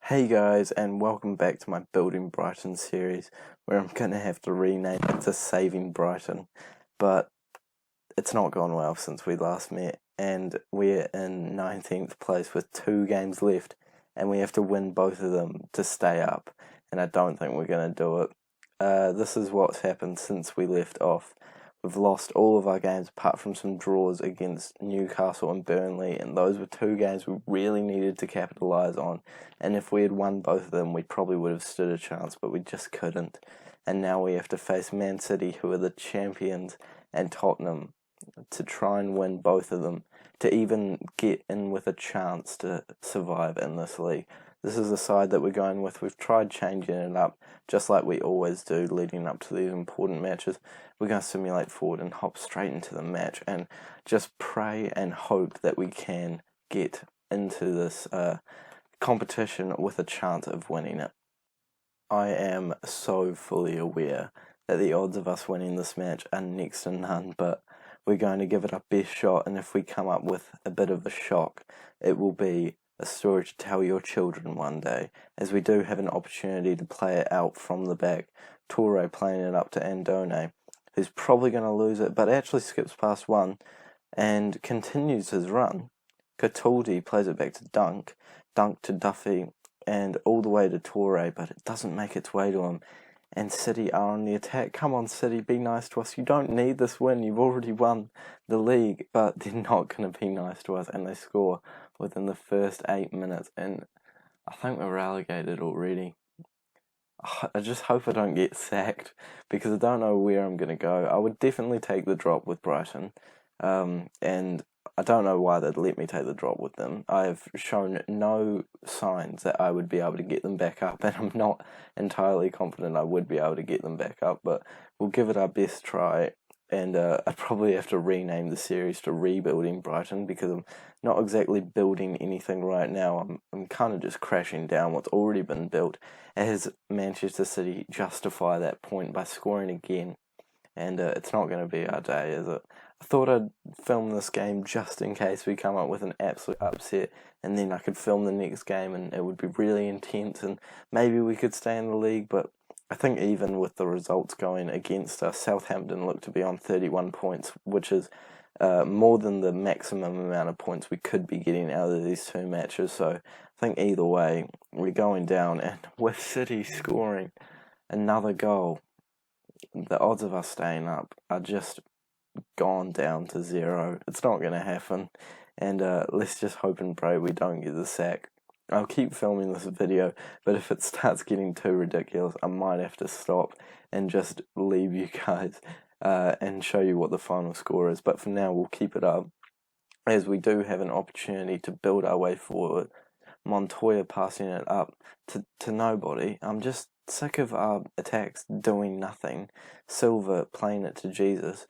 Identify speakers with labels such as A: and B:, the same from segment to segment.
A: Hey guys, and welcome back to my Building Brighton series, where I'm going to have to rename it to Saving Brighton, but it's not gone well since we last met, and we're in 19th place with 2 games left, and we have to win both of them to stay up, and I don't think we're going to do it. This is what's happened since we left off. We've lost all of our games apart from some draws against Newcastle and Burnley, and those were 2 games we really needed to capitalise on. And if we had won both of them, we probably would have stood a chance, but we just couldn't. And now we have to face Man City, who are the champions, and Tottenham, to try and win both of them, to even get in with a chance to survive in this league. This is the side that we're going with. We've tried changing it up, just like we always do leading up to these important matches. We're going to simulate forward and hop straight into the match and just pray and hope that we can get into this competition with a chance of winning it. I am so fully aware that the odds of us winning this match are next to none, but we're going to give it our best shot, and if we come up with a bit of a shock, it will be a story to tell your children one day, as we do have an opportunity to play it out from the back. Toure playing it up to Andone, who's probably going to lose it, but actually skips past one and continues his run. Cataldi plays it back to Dunk to Duffy, and all the way to Toure, but it doesn't make its way to him. And City are on the attack. Come on, City, be nice to us. You don't need this win. You've already won the league, but they're not going to be nice to us, and they score within the first 8 minutes, and I think we're relegated already. I just hope I don't get sacked, because I don't know where I'm going to go. I would definitely take the drop with Brighton, and I don't know why they'd let me take the drop with them. I've shown no signs that I would be able to get them back up, and I'm not entirely confident I would be able to get them back up, but we'll give it our best try. And I'd probably have to rename the series to Rebuilding Brighton, because I'm not exactly building anything right now. I'm kind of just crashing down what's already been built, as Manchester City justify that point by scoring again. And it's not going to be our day, is it? I thought I'd film this game just in case we come up with an absolute upset, and then I could film the next game and it would be really intense, and maybe we could stay in the league. But I think even with the results going against us, Southampton look to be on 31 points, which is more than the maximum amount of points we could be getting out of these 2 matches. So I think either way, we're going down, and with City scoring another goal, the odds of us staying up are just gone down to 0. It's not going to happen, and let's just hope and pray we don't get the sack. I'll keep filming this video, but if it starts getting too ridiculous, I might have to stop and just leave you guys and show you what the final score is. But for now, we'll keep it up, as we do have an opportunity to build our way forward. Montoya passing it up to nobody. I'm just sick of our attacks doing nothing. Silva playing it to Jesus,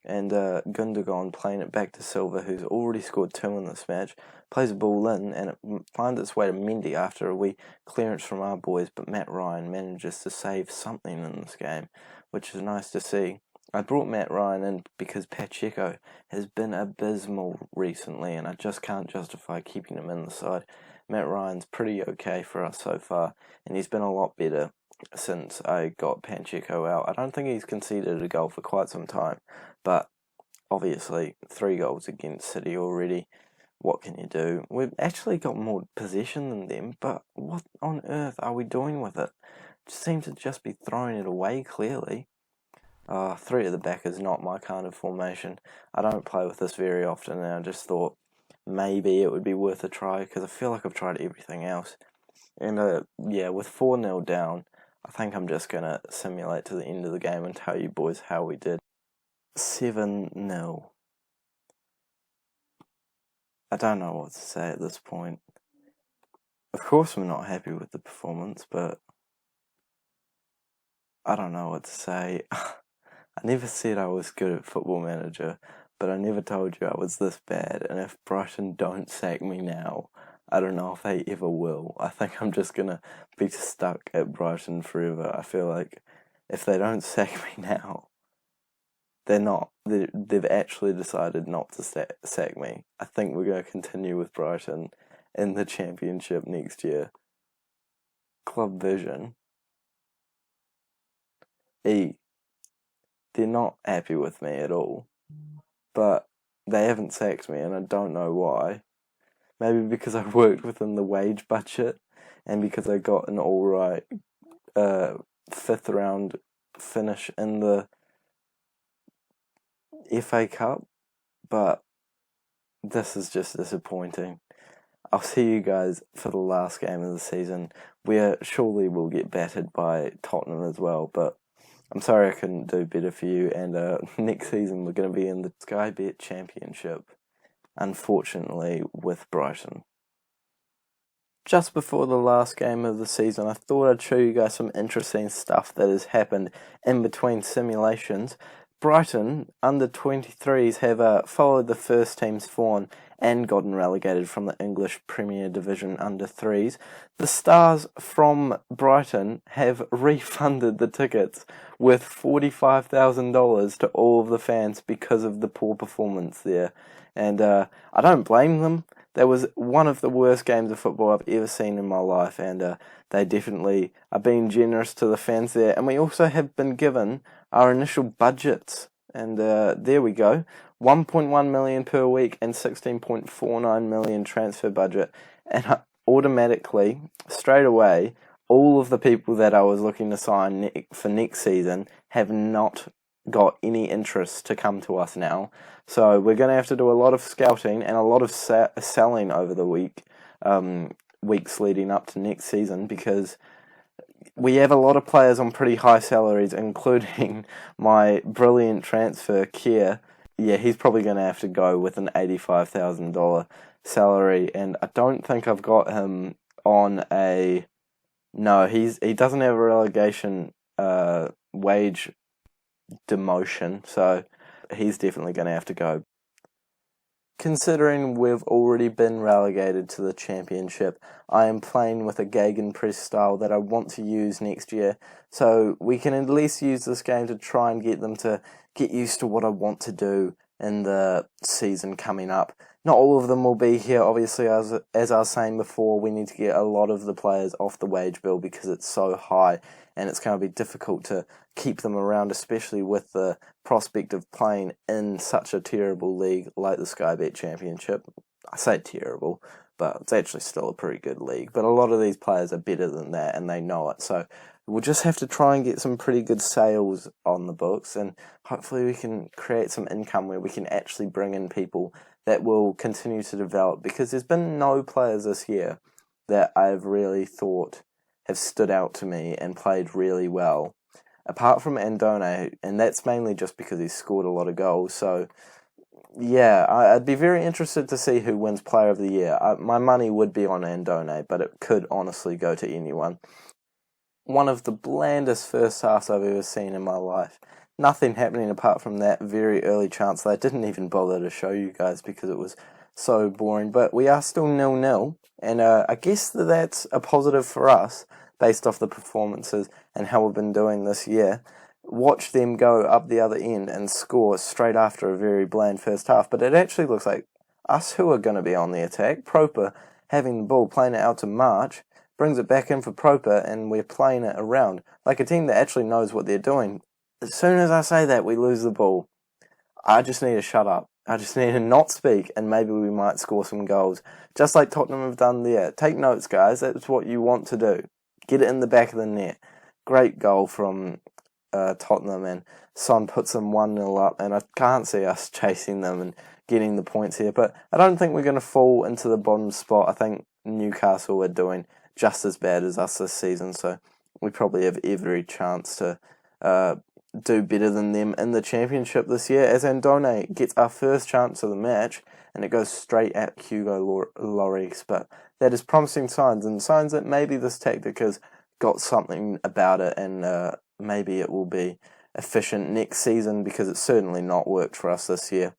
A: and Gundogan playing it back to Silva, who's already scored 2 in this match. Plays a ball in, and it finds its way to Mendy after a wee clearance from our boys, but Matt Ryan manages to save something in this game, which is nice to see. I brought Matt Ryan in because Pacheco has been abysmal recently, and I just can't justify keeping him in the side. Matt Ryan's pretty okay for us so far, and he's been a lot better since I got Pacheco out. I don't think he's conceded a goal for quite some time, but obviously 3 goals against City already. What can you do? We've actually got more possession than them, but what on earth are we doing with it? It seems to just be throwing it away clearly. 3 at the back is not my kind of formation. I don't play with this very often, and I just thought maybe it would be worth a try, because I feel like I've tried everything else. And yeah, with 4-0 down, I think I'm just going to simulate to the end of the game and tell you boys how we did. 7-0. I don't know what to say at this point. Of course we're not happy with the performance, but I don't know what to say. I never said I was good at Football Manager, but I never told you I was this bad, and if Brighton don't sack me now, I don't know if they ever will. I think I'm just going to be stuck at Brighton forever. I feel like if they don't sack me now, they've actually decided not to sack me. I think we're going to continue with Brighton in the Championship next year. club vision, they're not happy with me at all. But they haven't sacked me, and I don't know why. Maybe because I worked within the wage budget, and because I got an alright 5th round finish in the FA Cup. But this is just disappointing. I'll see you guys for the last game of the season, where surely we'll get battered by Tottenham as well, but I'm sorry I couldn't do better for you, and next season we're going to be in the Sky Bet Championship, unfortunately, with Brighton. Just before the last game of the season, I thought I'd show you guys some interesting stuff that has happened in between simulations. Brighton, under 23s, have followed the first team's form and gotten relegated from the English Premier Division under 3s. The Stars from Brighton have refunded the tickets worth $45,000 to all of the fans because of the poor performance there. And I don't blame them. That was one of the worst games of football I've ever seen in my life, and they definitely are being generous to the fans there. And we also have been given our initial budgets, and there we go. 1.1 million per week and 16.49 million transfer budget, and automatically, straight away, all of the people that I was looking to sign for next season have not got any interest to come to us now. So we're going to have to do a lot of scouting and a lot of selling over the weeks leading up to next season, because we have a lot of players on pretty high salaries, including my brilliant transfer, Kier. Yeah, he's probably going to have to go with an $85,000 salary, and I don't think I've got him on a... No, he doesn't have a relegation wage demotion, so he's definitely going to have to go. Considering we've already been relegated to the Championship, I am playing with a gegenpress style that I want to use next year, so we can at least use this game to try and get them to get used to what I want to do in the season coming up. Not all of them will be here, obviously, as I was saying before, we need to get a lot of the players off the wage bill because it's so high, and it's going to be difficult to keep them around, especially with the prospect of playing in such a terrible league like the Sky Bet Championship. I say terrible, but it's actually still a pretty good league. But a lot of these players are better than that, and they know it. So we'll just have to try and get some pretty good sales on the books, and hopefully we can create some income where we can actually bring in people that will continue to develop, because there's been no players this year that I've really thought have stood out to me and played really well, apart from Andone, and that's mainly just because he's scored a lot of goals. So yeah, I'd be very interested to see who wins Player of the Year. My money would be on Andone, but it could honestly go to anyone. One of the blandest first halves I've ever seen in my life. Nothing happening apart from that very early chance that I didn't even bother to show you guys because it was so boring. But we are still 0-0, and I guess that's a positive for us based off the performances and how we've been doing this year. Watch them go up the other end and score straight after a very bland first half. But it actually looks like us who are going to be on the attack. Proper having the ball, playing it out to March, brings it back in for Proper, and we're playing it around like a team that actually knows what they're doing. As soon as I say that, we lose the ball. I just need to shut up. I just need to not speak, and maybe we might score some goals, just like Tottenham have done there. Take notes, guys. That's what you want to do. Get it in the back of the net. Great goal from Tottenham, and Son puts them 1-0 up, and I can't see us chasing them and getting the points here. But I don't think we're going to fall into the bottom spot. I think Newcastle are doing just as bad as us this season, so we probably have every chance to do better than them in the Championship this year, as Andone gets our first chance of the match, and it goes straight at Hugo Lloris. But that is promising signs, and signs that maybe this tactic has got something about it, and maybe it will be efficient next season, because it's certainly not worked for us this year.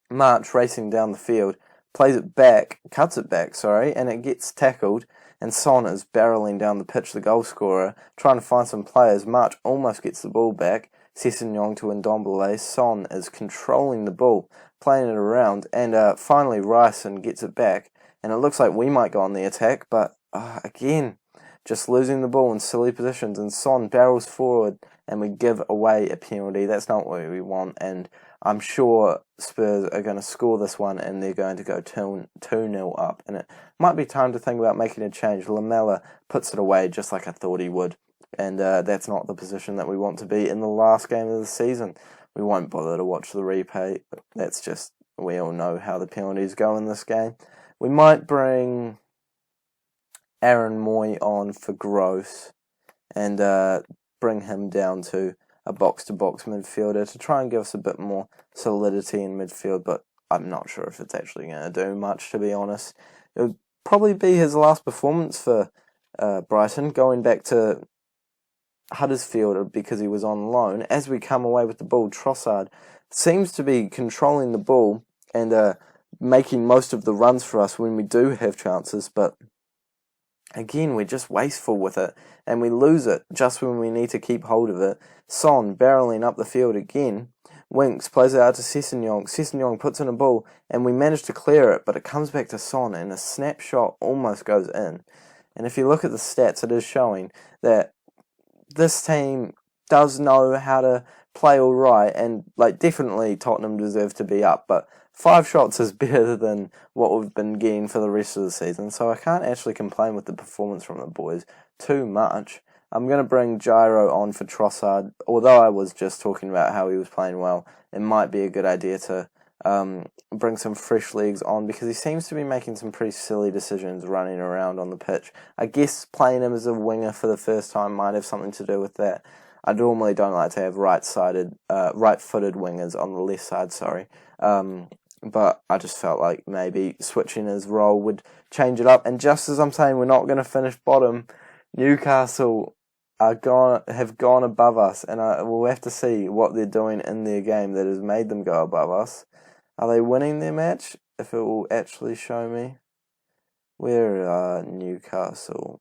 A: March racing down the field, cuts it back, and it gets tackled, and Son is barreling down the pitch, the goal scorer, trying to find some players. March almost gets the ball back. Sessegnon to Ndombele. Son is controlling the ball, playing it around, and finally Ryerson gets it back, and it looks like we might go on the attack, but again, just losing the ball in silly positions, and Son barrels forward and we give away a penalty. That's not what we want, and I'm sure Spurs are going to score this one and they're going to go 2-0 up, and it might be time to think about making a change. Lamela puts it away just like I thought he would, and that's not the position that we want to be in the last game of the season. We won't bother to watch the replay. That's just, we all know how the penalties go in this game. We might bring Aaron Moy on for Gross and bring him down to a box-to-box midfielder to try and give us a bit more solidity in midfield, but I'm not sure if it's actually going to do much, to be honest. It would probably be his last performance for Brighton, going back to Huddersfield because he was on loan. As we come away with the ball, Trossard seems to be controlling the ball and making most of the runs for us when we do have chances, but again, we're just wasteful with it, and we lose it just when we need to keep hold of it. Son barreling up the field again. Winks plays it out to Sessegnon. Sessegnon puts in a ball, and we manage to clear it, but it comes back to Son, and a snapshot almost goes in. And if you look at the stats, it is showing that this team does know how to play all right, and definitely Tottenham deserve to be up, but 5 shots is better than what we've been getting for the rest of the season, so I can't actually complain with the performance from the boys too much. I'm going to bring Gyro on for Trossard. Although I was just talking about how he was playing well, it might be a good idea to bring some fresh legs on, because he seems to be making some pretty silly decisions running around on the pitch. I guess playing him as a winger for the first time might have something to do with that. I normally don't like to have right-footed wingers on the left side, but I just felt like maybe switching his role would change it up. And just as I'm saying we're not going to finish bottom, Newcastle have gone above us, and we'll have to see what they're doing in their game that has made them go above us. Are they winning their match? If it will actually show me. Where are Newcastle?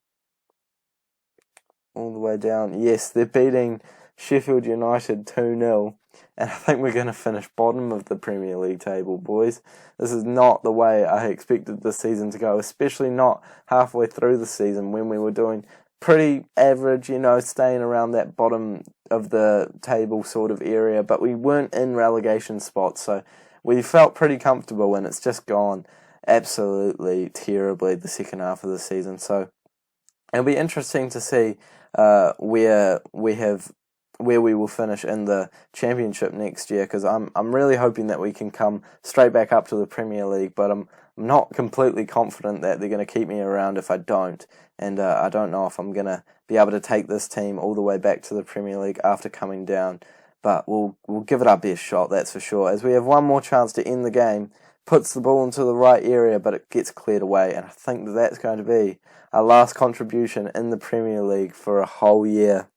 A: All the way down. Yes, they're beating Sheffield United 2-0. And I think we're going to finish bottom of the Premier League table, boys. This is not the way I expected the season to go, especially not halfway through the season when we were doing pretty average, staying around that bottom of the table sort of area, but we weren't in relegation spots, so we felt pretty comfortable, and it's just gone absolutely terribly the second half of the season. So it'll be interesting to see where we will finish in the Championship next year, because I'm really hoping that we can come straight back up to the Premier League, but I'm not completely confident that they're going to keep me around if I don't, and I don't know if I'm going to be able to take this team all the way back to the Premier League after coming down, but we'll give it our best shot, that's for sure, as we have one more chance to end the game. Puts the ball into the right area, but it gets cleared away, and I think that's going to be our last contribution in the Premier League for a whole year.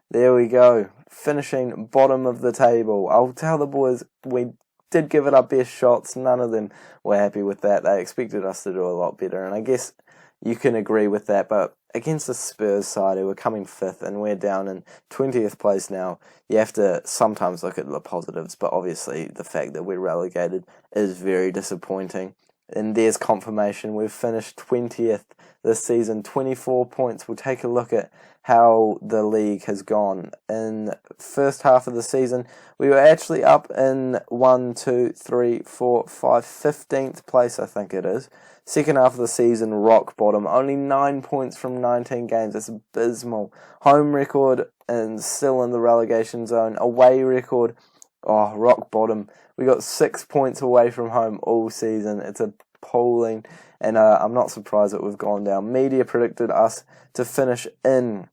A: There we go, finishing bottom of the table. I'll tell the boys we did give it our best shots. None of them were happy with that. They expected us to do a lot better, and I guess you can agree with that, but against the Spurs side who were coming 5th and we're down in 20th place now, you have to sometimes look at the positives, but obviously the fact that we're relegated is very disappointing. And there's confirmation, we've finished 20th this season, 24 points. We'll take a look at how the league has gone. In first half of the season, we were actually up in 15th place, I think it is. Second half of the season, rock bottom. Only 9 points from 19 games. That's abysmal. Home record and still in the relegation zone. Away record, rock bottom. We got 6 points away from home all season. It's appalling, and I'm not surprised that we've gone down. Media predicted us to finish in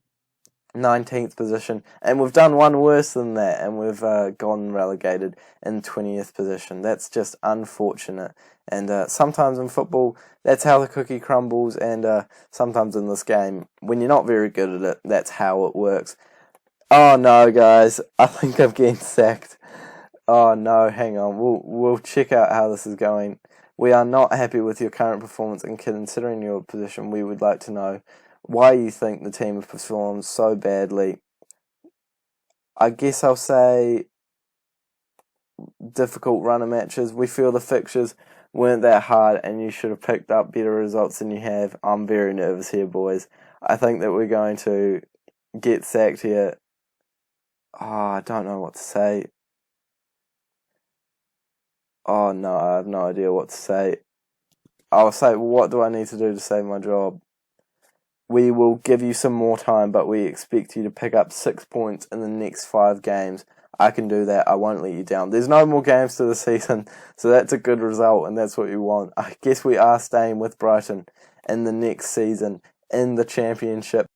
A: 19th position, and we've done one worse than that, and we've gone relegated in 20th position. That's just unfortunate, and sometimes in football, that's how the cookie crumbles, and sometimes in this game, when you're not very good at it, that's how it works. Oh no, guys, I think I'm getting sacked. Oh no, hang on, we'll check out how this is going. We are not happy with your current performance, and considering your position, we would like to know why you think the team have performed so badly. I guess I'll say difficult run of matches. We feel the fixtures weren't that hard and you should have picked up better results than you have. I'm very nervous here, boys. I think that we're going to get sacked here. Oh, I don't know what to say. Oh no, I have no idea what to say. I'll say, what do I need to do to save my job? We will give you some more time, but we expect you to pick up 6 points in the next 5 games. I can do that. I won't let you down. There's no more games to the season, so that's a good result, and that's what you want. I guess we are staying with Brighton in the next season in the Championship.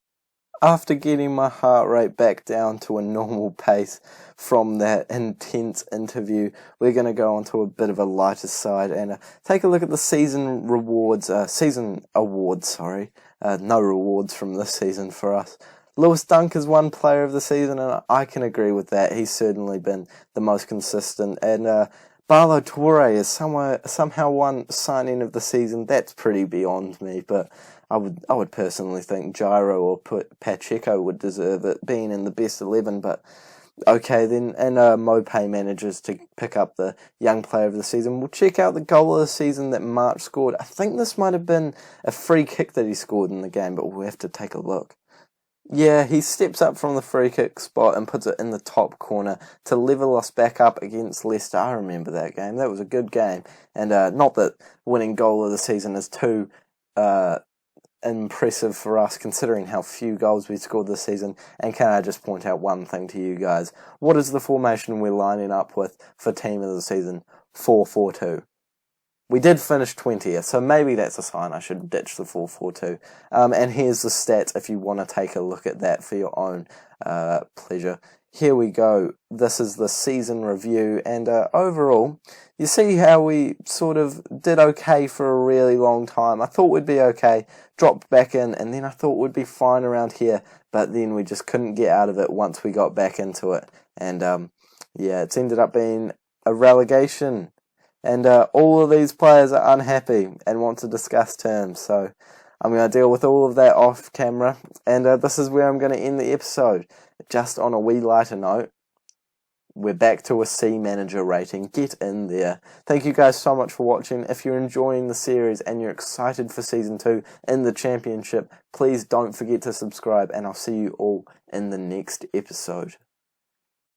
A: After getting my heart rate back down to a normal pace from that intense interview, we're going to go on to a bit of a lighter side and take a look at the season awards. No rewards from this season for us. Lewis Dunk is one player of the season, and I can agree with that. He's certainly been the most consistent. And Barlow Torre is somehow one signing of the season. That's pretty beyond me, but I would personally think Gyro or Pacheco would deserve it, being in the best 11. But okay then, and Mopay manages to pick up the young player of the season. We'll check out the goal of the season that March scored. I think this might have been a free kick that he scored in the game, but we'll have to take a look. Yeah, he steps up from the free kick spot and puts it in the top corner to level us back up against Leicester. I remember that game. That was a good game. And not that winning goal of the season is too impressive for us considering how few goals we scored this season. And can I just point out one thing to you guys? What is the formation we're lining up with for team of the season? 4-4-2. We did finish 20th, so maybe that's a sign I should ditch the 4-4-2. And here's the stats if you want to take a look at that for your own pleasure. Here we go. This is the season review, and overall, you see how we sort of did okay for a really long time. I thought we'd be okay, dropped back in, and then I thought we'd be fine around here, but then we just couldn't get out of it once we got back into it. And yeah, it's ended up being a relegation. And all of these players are unhappy and want to discuss terms. So I'm going to deal with all of that off camera. And this is where I'm going to end the episode. Just on a wee lighter note, we're back to a C manager rating. Get in there. Thank you guys so much for watching. If you're enjoying the series and you're excited for Season 2 in the Championship, please don't forget to subscribe. And I'll see you all in the next episode.